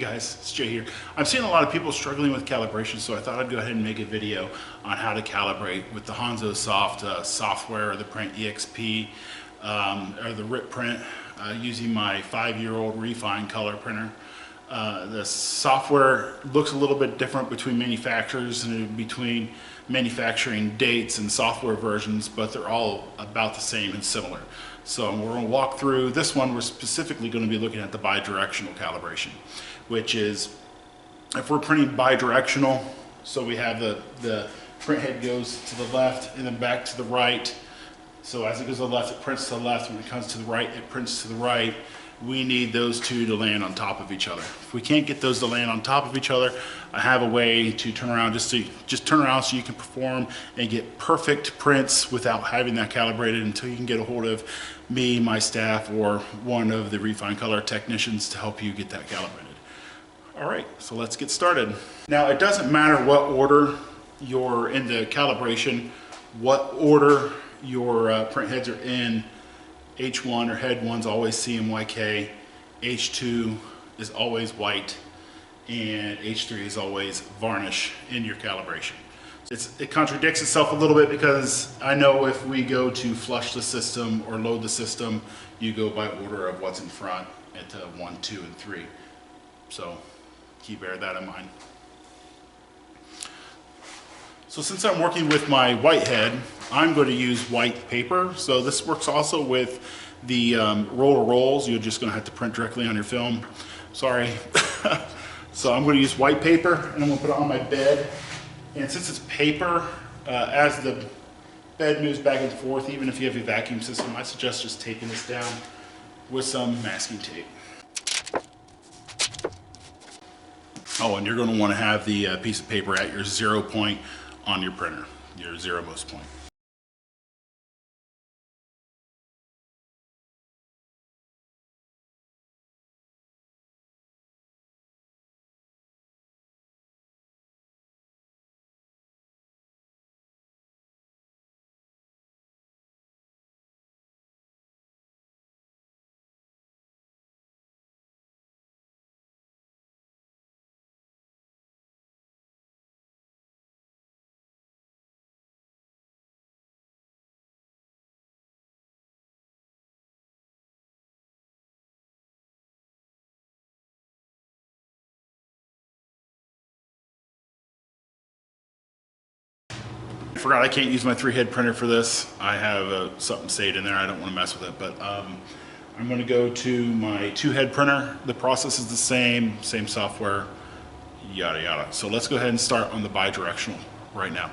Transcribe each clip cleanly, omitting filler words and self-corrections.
Guys, it's Jay here. I'm seeing a lot of people struggling with calibration, so I thought I'd go ahead and make a video on how to calibrate with the Hosonsoft software, or the Printexp, or the riprint, using my 5-year-old refined color printer. The software looks a little bit different between manufacturers and between manufacturing dates and software versions, but they're all about the same and similar. So we're going to walk through this one. We're specifically going to be looking at the bidirectional calibration, which is if we're printing bidirectional, so we have the print head goes to the left and then back to the right. So as it goes to the left, it prints to the left. When it comes to the right, it prints to the right. We need those two to land on top of each other. If we can't get those to land on top of each other, I have a way to turn around, just turn around so you can perform and get perfect prints without having that calibrated until you can get a hold of me, my staff, or one of the refined color technicians to help you get that calibrated. All right, so let's get started. Now, it doesn't matter what order you're in the calibration, what order your print heads are in. H1 or head 1's always CMYK, H2 is always white, and H3 is always varnish in your calibration. It contradicts itself a little bit because I know if we go to flush the system or load the system, you go by order of what's in front at 1, 2, and 3. So bear that in mind. So since I'm working with my white head, I'm going to use white paper. So this works also with the roller rolls. You're just going to have to print directly on your film. Sorry. So I'm going to use white paper and I'm going to put it on my bed. And since it's paper, as the bed moves back and forth, even if you have a vacuum system, I suggest just taping this down with some masking tape. Oh, and you're going to want to have the piece of paper at your 0 point on your printer, your zeromost point. I forgot I can't use my 3-head printer for this. I have something saved in there. I don't want to mess with it, but I'm going to go to my 2-head printer. The process is the same software, yada yada. So let's go ahead and start on the bidirectional right now.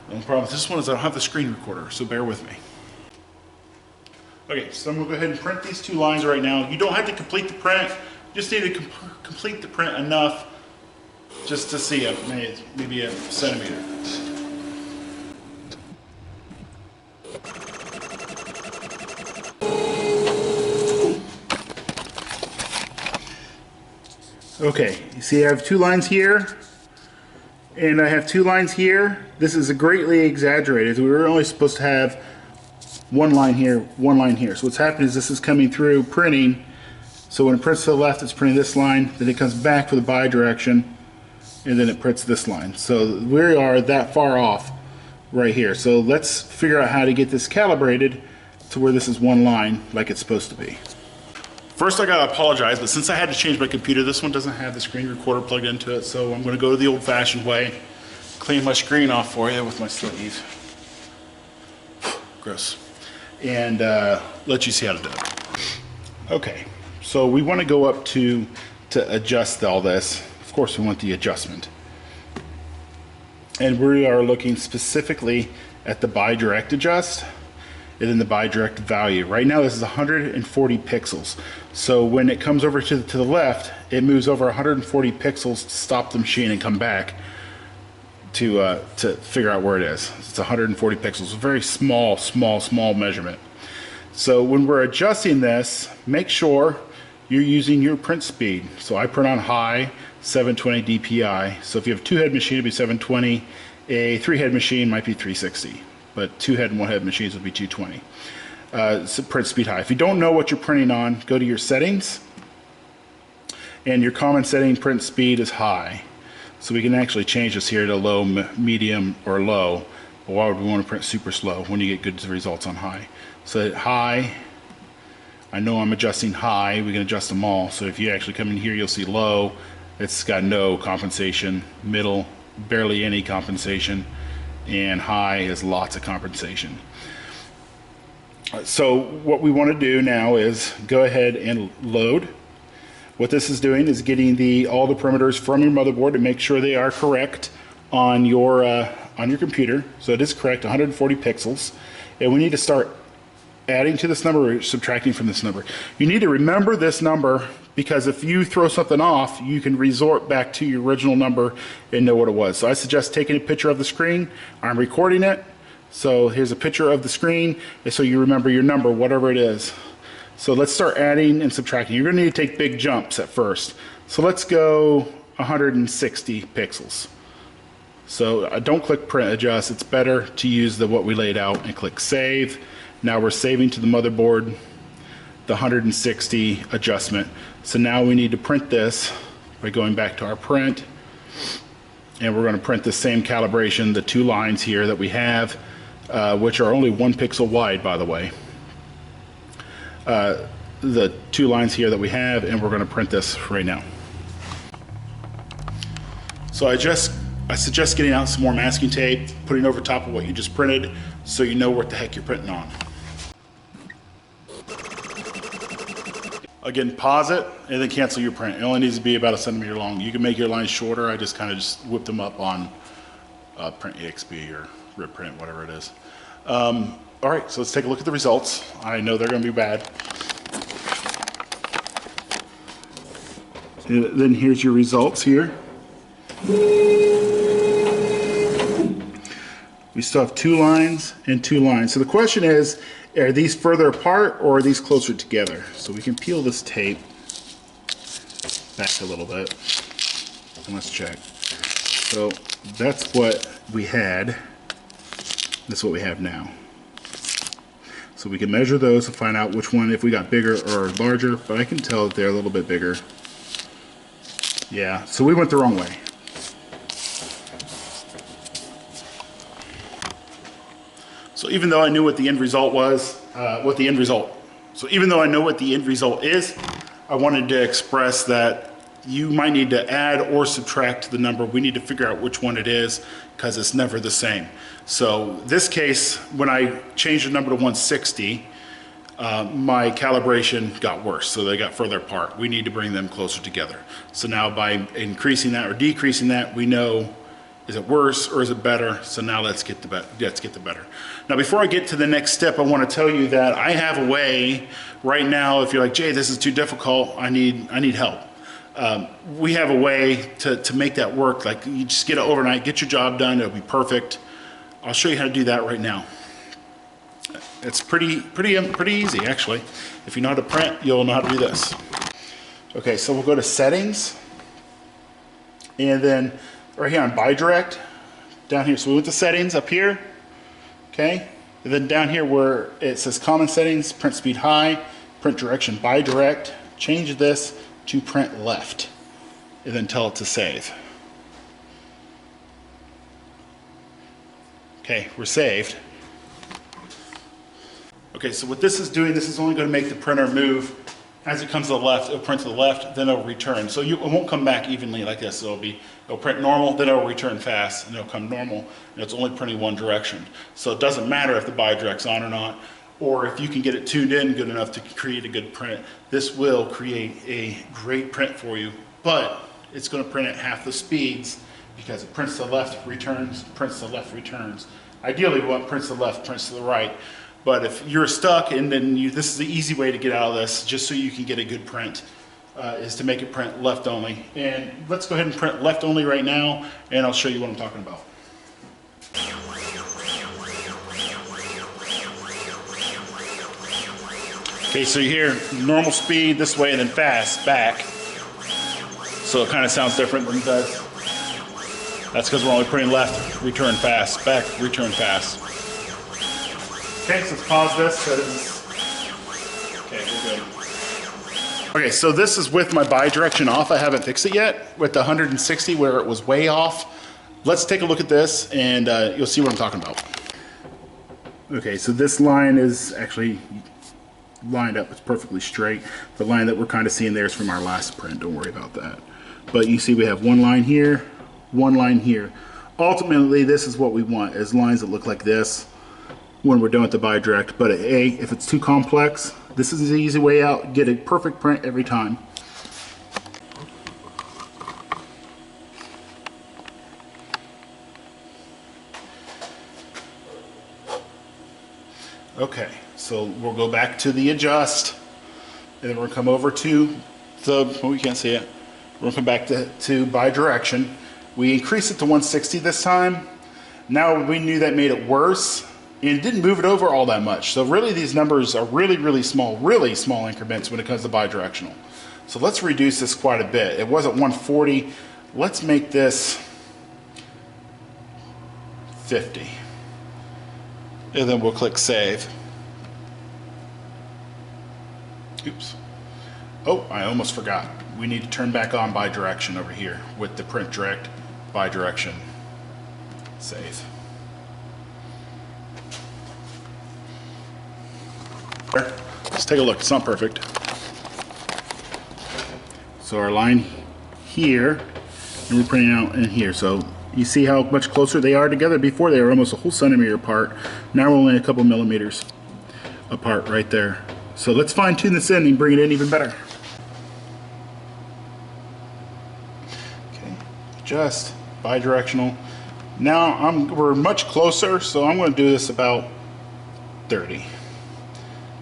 The only problem with this one is I don't have the screen recorder, so bear with me. Okay, so I'm going to go ahead and print these 2 lines right now. You don't have to complete the print. You just need to complete the print enough just to see maybe a centimeter. Okay, you see I have 2 lines here, and I have 2 lines here. This is greatly exaggerated. We were only supposed to have 1 line here, 1 line here. So what's happening is this is coming through printing. So when it prints to the left, it's printing this line, then it comes back for the bidirection, and then it prints this line. So we are that far off right here. So let's figure out how to get this calibrated to where this is 1 line like it's supposed to be. First, I gotta apologize, but since I had to change my computer, this one doesn't have the screen recorder plugged into it, so I'm gonna go to the old-fashioned way, clean my screen off for you with my sleeve. Gross. And let you see how to do it. Okay, so we wanna go up to adjust all this. Of course, we want the adjustment. And we are looking specifically at the bidirect adjust and then the bidirect value. Right now this is 140 pixels. So when it comes over to the left, it moves over 140 pixels to stop the machine and come back to figure out where it is. It's 140 pixels, a very small measurement. So when we're adjusting this, make sure you're using your print speed. So I print on high, 720 DPI. So if you have a 2-head machine, it'd be 720. A 3-head machine might be 360. But 2-head and 1-head machines would be 220. So print speed high. If you don't know what you're printing on, go to your settings and your common setting print speed is high. So we can actually change this here to low, medium, or low. But why would we want to print super slow when you get good results on high? So at high, I know I'm adjusting high. We can adjust them all. So if you actually come in here, you'll see low. It's got no compensation. Middle, barely any compensation. And high is lots of compensation. So what we want to do now is go ahead and load. What this is doing is getting all the parameters from your motherboard to make sure they are correct on your computer. So it is correct, 140 pixels. And we need to start adding to this number or subtracting from this number. You need to remember this number, because if you throw something off, you can resort back to your original number and know what it was. So I suggest taking a picture of the screen. I'm recording it. So here's a picture of the screen, so you remember your number, whatever it is. So let's start adding and subtracting. You're going to need to take big jumps at first. So let's go 160 pixels. So don't click print adjust. It's better to use what we laid out and click save. Now we're saving to the motherboard the 160 adjustment. So now we need to print this by going back to our print, and we're going to print the same calibration, the 2 lines here that we have, which are only 1 pixel wide, by the way. The 2 lines here that we have, and we're going to print this right now. So I suggest getting out some more masking tape, putting over top of what you just printed, so you know what the heck you're printing on. Again, pause it and then cancel your print. It only needs to be about 1 centimeter long. You can make your lines shorter. I just kind of whipped them up on Printexp or riprint, whatever it is. All right, so let's take a look at the results. I know they're going to be bad. And then here's your results here. We still have 2 lines and 2 lines. So the question is, are these further apart or are these closer together? So we can peel this tape back a little bit and let's check. So that's what we had. That's what we have now. So we can measure those to find out which one, if we got bigger or larger, but I can tell that they're a little bit bigger. Yeah, so we went the wrong way. So even though I knew what the end result was, so even though I know what the end result is, I wanted to express that you might need to add or subtract the number. We need to figure out which one it is, because it's never the same. So this case, when I changed the number to 160, my calibration got worse, so they got further apart. We need to bring them closer together. So now by increasing that or decreasing that, we know, is it worse or is it better? So now let's get the better. Now before I get to the next step, I want to tell you that I have a way right now. If you're like, Jay, this is too difficult, I need help. We have a way to make that work. Like, you just get it overnight, get your job done, it'll be perfect. I'll show you how to do that right now. It's pretty easy, actually. If you know how to print, you'll know how to do this. Okay, so we'll go to settings, and then right here on Bidirect, down here. So we went to settings up here, okay? And then down here where it says common settings, print speed high, print direction Bidirect, change this to print left, and then tell it to save. Okay, we're saved. Okay, so what this is doing, this is only going to make the printer move. As it comes to the left, it'll print to the left, then it'll return. So it won't come back evenly like this. It'll print normal, then it'll return fast, and it'll come normal, and it's only printing one direction. So it doesn't matter if the bidirect's on or not, or if you can get it tuned in good enough to create a good print. This will create a great print for you, but it's going to print at half the speeds because it prints to the left, returns, prints to the left, returns. Ideally, we want prints to the left, prints to the right. But if you're stuck, and then this is the easy way to get out of this, just so you can get a good print, is to make it print left only. And let's go ahead and print left only right now, and I'll show you what I'm talking about. Okay, so you hear normal speed this way and then fast back. So it kind of sounds different than it does. That's because we're only printing left, return fast, back, return fast. Okay, so let's pause this. Okay, we're good. Okay, so this is with my bidirection off. I haven't fixed it yet with the 160 where it was way off. Let's take a look at this and you'll see what I'm talking about. Okay, so this line is actually lined up. It's perfectly straight. The line that we're kind of seeing there is from our last print. Don't worry about that. But you see we have one line here, one line here. Ultimately, this is what we want, is lines that look like this when we're done with the bidirect. But if it's too complex, this is the easy way out. Get a perfect print every time. Okay, so we'll go back to the adjust, and then we'll come over to the, well, we can't see it. We'll come back to bidirection. We increased it to 160 this time. Now we knew that made it worse and didn't move it over all that much. So really these numbers are really small increments when it comes to bidirectional. So let's reduce this quite a bit. It was at 140. Let's make this 50. And then we'll click save. Oops. Oh, I almost forgot. We need to turn back on bidirection over here with the print direct bidirection. Save. Let's take a look. It's not perfect. So our line here, and we're printing out in here. So you see how much closer they are together? Before they were almost a whole centimeter apart. Now we're only a couple millimeters apart right there. So let's fine tune this in and bring it in even better. Okay, adjust, bidirectional. Now we're much closer, so I'm going to do this about 30.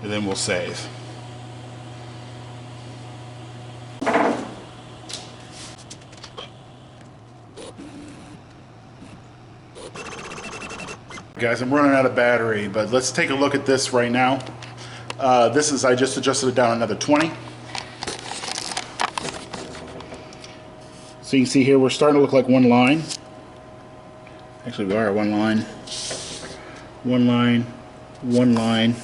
And then we'll save. Guys, I'm running out of battery, but let's take a look at this right now. I just adjusted it down another 20. So you can see here we're starting to look like one line. Actually we are one line. One line, one line.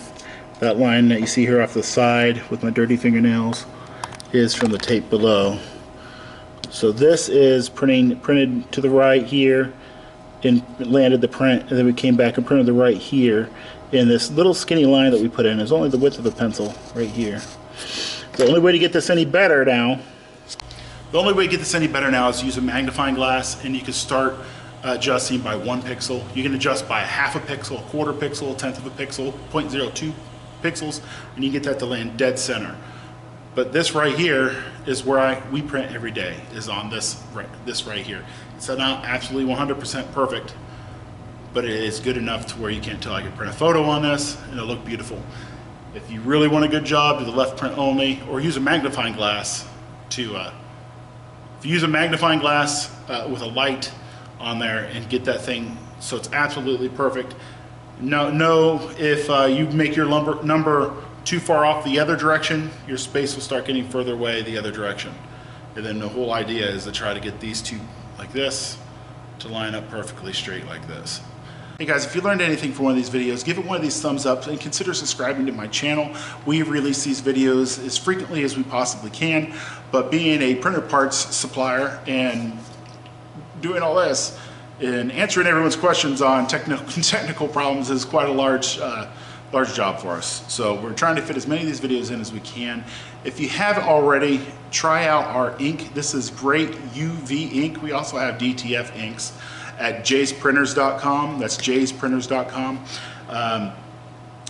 That line that you see here off the side with my dirty fingernails is from the tape below. So this is printed to the right here and landed the print, and then we came back and printed the right here. And this little skinny line that we put in is only the width of a pencil right here. The only way to get this any better now is to use a magnifying glass, and you can start adjusting by 1 pixel. You can adjust by 1/2 pixel, 1/4 pixel, 1/10 of a pixel, 0.02 pixels, and you get that to land dead center. But this right here is where we print every day, is on this right here. It's not absolutely 100% perfect, but it is good enough to where you can't tell. I can print a photo on this and it'll look beautiful. If you really want a good job, do the left print only, or use a magnifying glass if you use a magnifying glass with a light on there and get that thing so it's absolutely perfect. No, if you make your number too far off the other direction, your space will start getting further away the other direction. And then the whole idea is to try to get these two like this to line up perfectly straight like this. Hey guys, if you learned anything from one of these videos, give it one of these thumbs up and consider subscribing to my channel. We release these videos as frequently as we possibly can, but being a printer parts supplier and doing all this and answering everyone's questions on technical problems is quite a large job for us. So we're trying to fit as many of these videos in as we can. If you haven't already, try out our ink. This is great UV ink. We also have DTF inks at jzprinters.com. That's jzprinters.com.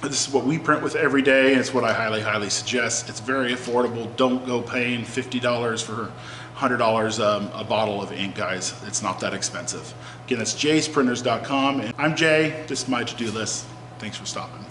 This is what we print with every day, and it's what I highly suggest. It's very affordable. Don't go paying $50 for $100 a bottle of ink, guys. It's not that expensive. Again, that's jzprinters.com. And I'm Jay. This is my to-do list. Thanks for stopping.